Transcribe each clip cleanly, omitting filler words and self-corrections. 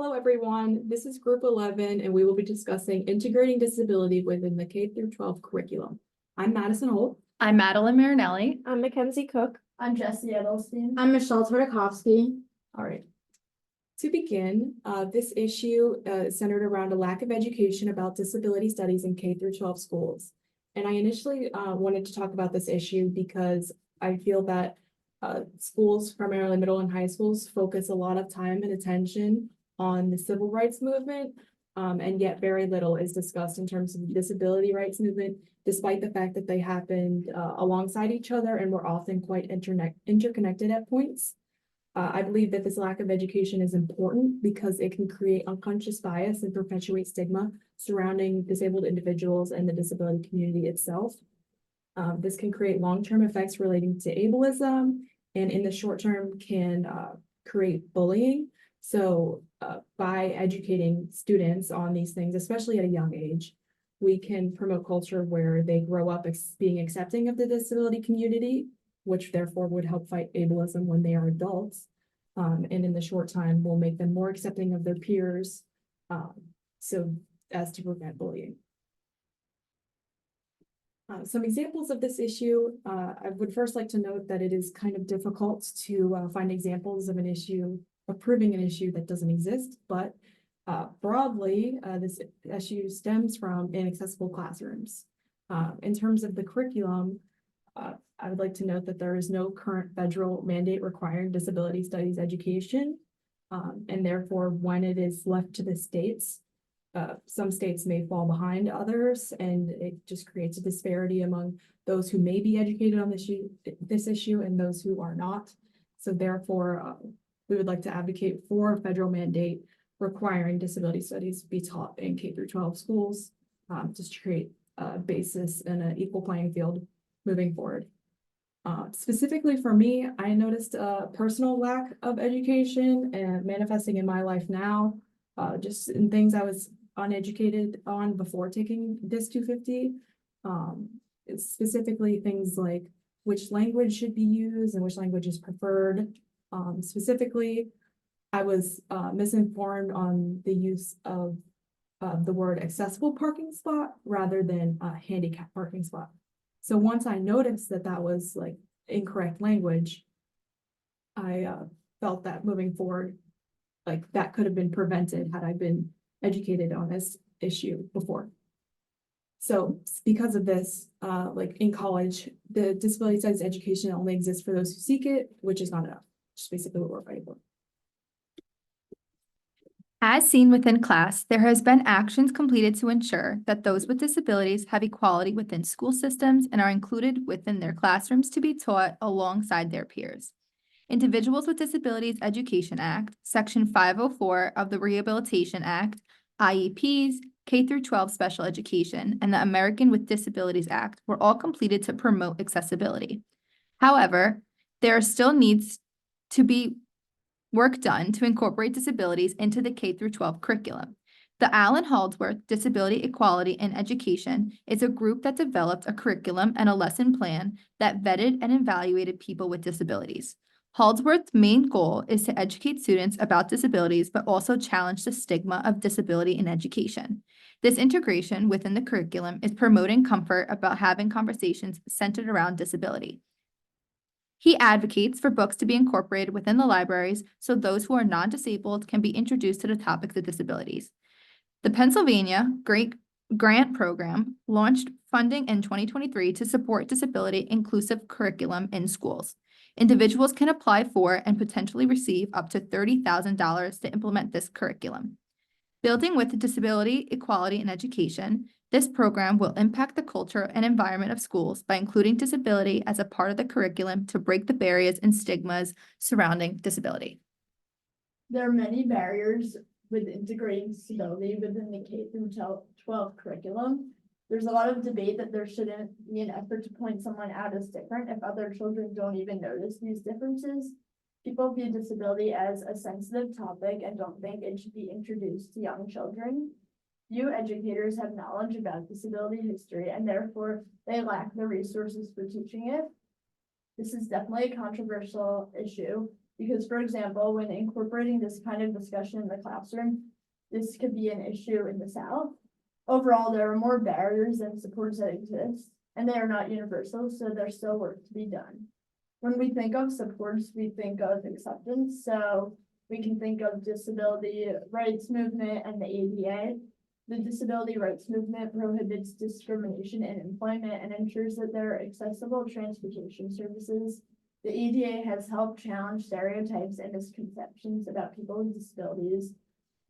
Hello, everyone. This is Group 11, and we will be discussing integrating disability within the K through 12 curriculum. I'm Madison Holt. I'm Madeline Marinelli. I'm Mackenzie Cook. I'm Jessie Edelstein. I'm Michelle Tartakovsky. All right. To begin, this issue is centered around a lack of education about disability studies in K through 12 schools. And I initially wanted to talk about this issue because I feel that schools, primarily middle and high schools, focus a lot of time and attention on the civil rights movement, and yet very little is discussed in terms of the disability rights movement, despite the fact that they happened alongside each other and were often quite interconnected at points. I believe that this lack of education is important because it can create unconscious bias and perpetuate stigma surrounding disabled individuals and the disability community itself. This can create long-term effects relating to ableism, and in the short term can create bullying. So by educating students on these things, especially at a young age, we can promote culture where they grow up being accepting of the disability community, which therefore would help fight ableism when they are adults. And in the short time will make them more accepting of their peers, so as to prevent bullying. Some examples of this issue, I would first like to note that it is kind of difficult to find examples of an issue, proving an issue that doesn't exist, but broadly, this issue stems from inaccessible classrooms. In terms of the curriculum, I would like to note that there is no current federal mandate requiring disability studies education, and therefore when it is left to the states, some states may fall behind others, and it just creates a disparity among those who may be educated on this issue and those who are not. So therefore, we would like to advocate for a federal mandate requiring disability studies be taught in K through 12 schools, just to create a basis and an equal playing field moving forward. Specifically for me, I noticed a personal lack of education and manifesting in my life now, just in things I was uneducated on before taking this 250. It's specifically things like which language should be used and which language is preferred. Specifically, I was misinformed on the use of the word accessible parking spot rather than handicap parking spot. So once I noticed that that was like incorrect language, I felt that moving forward, like that could have been prevented had I been educated on this issue before. So because of this, like in college, the disability studies education only exists for those who seek it, which is not enough. Just basically what we're fighting for. As seen within class, there has been actions completed to ensure that those with disabilities have equality within school systems and are included within their classrooms to be taught alongside their peers. Individuals with Disabilities Education Act, Section 504 of the Rehabilitation Act, IEPs, K through 12 special education, and the American with Disabilities Act were all completed to promote accessibility. However, there still needs to be work done to incorporate disabilities into the K through 12 curriculum. The Alan Haldsworth Disability Equality in Education is a group that developed a curriculum and a lesson plan that vetted and evaluated people with disabilities. Haldsworth's main goal is to educate students about disabilities, but also challenge the stigma of disability in education. This integration within the curriculum is promoting comfort about having conversations centered around disability. He advocates for books to be incorporated within the libraries so those who are non-disabled can be introduced to the topics of disabilities. The Pennsylvania Grant Program launched funding in 2023 to support disability inclusive curriculum in schools. Individuals can apply for and potentially receive up to $30,000 to implement this curriculum. Building with disability equality in education, this program will impact the culture and environment of schools by including disability as a part of the curriculum to break the barriers and stigmas surrounding disability. There are many barriers with integrating disability within the K through 12 curriculum. There's a lot of debate that there shouldn't be an effort to point someone out as different if other children don't even notice these differences. People view disability as a sensitive topic and don't think it should be introduced to young children. Few educators have knowledge about disability history, and therefore they lack the resources for teaching it. This is definitely a controversial issue Because, for example, when incorporating this kind of discussion in the classroom, this could be an issue in the South. Overall, there are more barriers than supports that exist, and they are not universal, so there's still work to be done. When we think of supports, we think of acceptance, so we can think of disability rights movement and the ADA. The disability rights movement prohibits discrimination in employment and ensures that there are accessible transportation services. The ADA has helped challenge stereotypes and misconceptions about people with disabilities.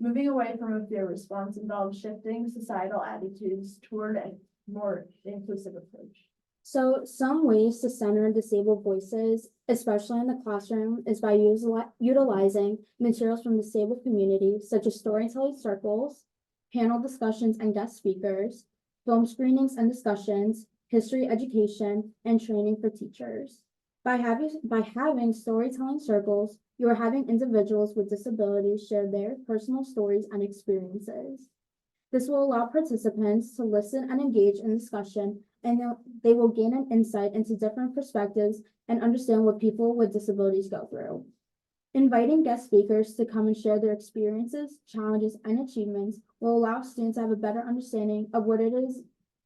Moving away from a fear response involves shifting societal attitudes toward a more inclusive approach. So some ways to center disabled voices, especially in the classroom, is by utilizing materials from the disabled community, such as storytelling circles, panel discussions and guest speakers, film screenings and discussions, history education, and training for teachers. By having storytelling circles, you are having individuals with disabilities share their personal stories and experiences. This will allow participants to listen and engage in discussion, and they will gain an insight into different perspectives and understand what people with disabilities go through. Inviting guest speakers to come and share their experiences, challenges, and achievements will allow students to have a better understanding of what it is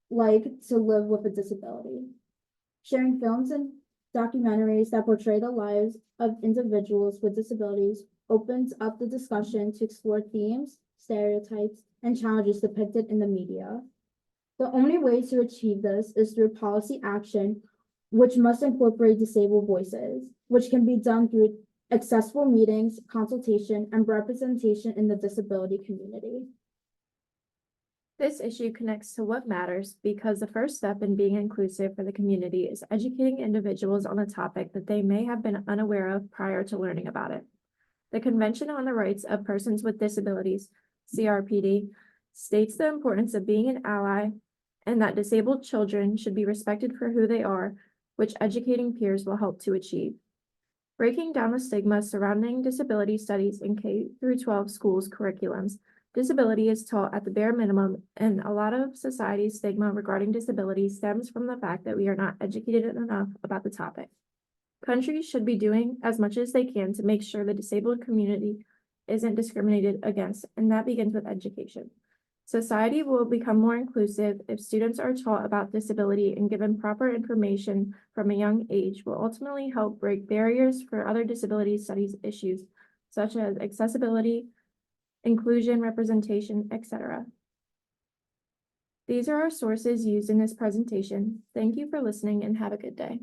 like to live with a disability. Sharing films and documentaries that portray the lives of individuals with disabilities opens up the discussion to explore themes, stereotypes, and challenges depicted in the media. The only way to achieve this is through policy action, which must incorporate disabled voices, which can be done through accessible meetings, consultation, and representation in the disability community. This issue connects to what matters because the first step in being inclusive for the community is educating individuals on a topic that they may have been unaware of prior to learning about it. The Convention on the Rights of Persons with Disabilities, CRPD, states the importance of being an ally and that disabled children should be respected for who they are, which educating peers will help to achieve. Breaking down the stigma surrounding disability studies in K-12 schools curriculums, disability is taught at the bare minimum, and a lot of society's stigma regarding disability stems from the fact that we are not educated enough about the topic. Countries should be doing as much as they can to make sure the disabled community isn't discriminated against, and that begins with education. Society will become more inclusive if students are taught about disability and given proper information from a young age will ultimately help break barriers for other disability studies issues, such as accessibility, inclusion, representation, etc. These are our sources used in this presentation. Thank you for listening and have a good day.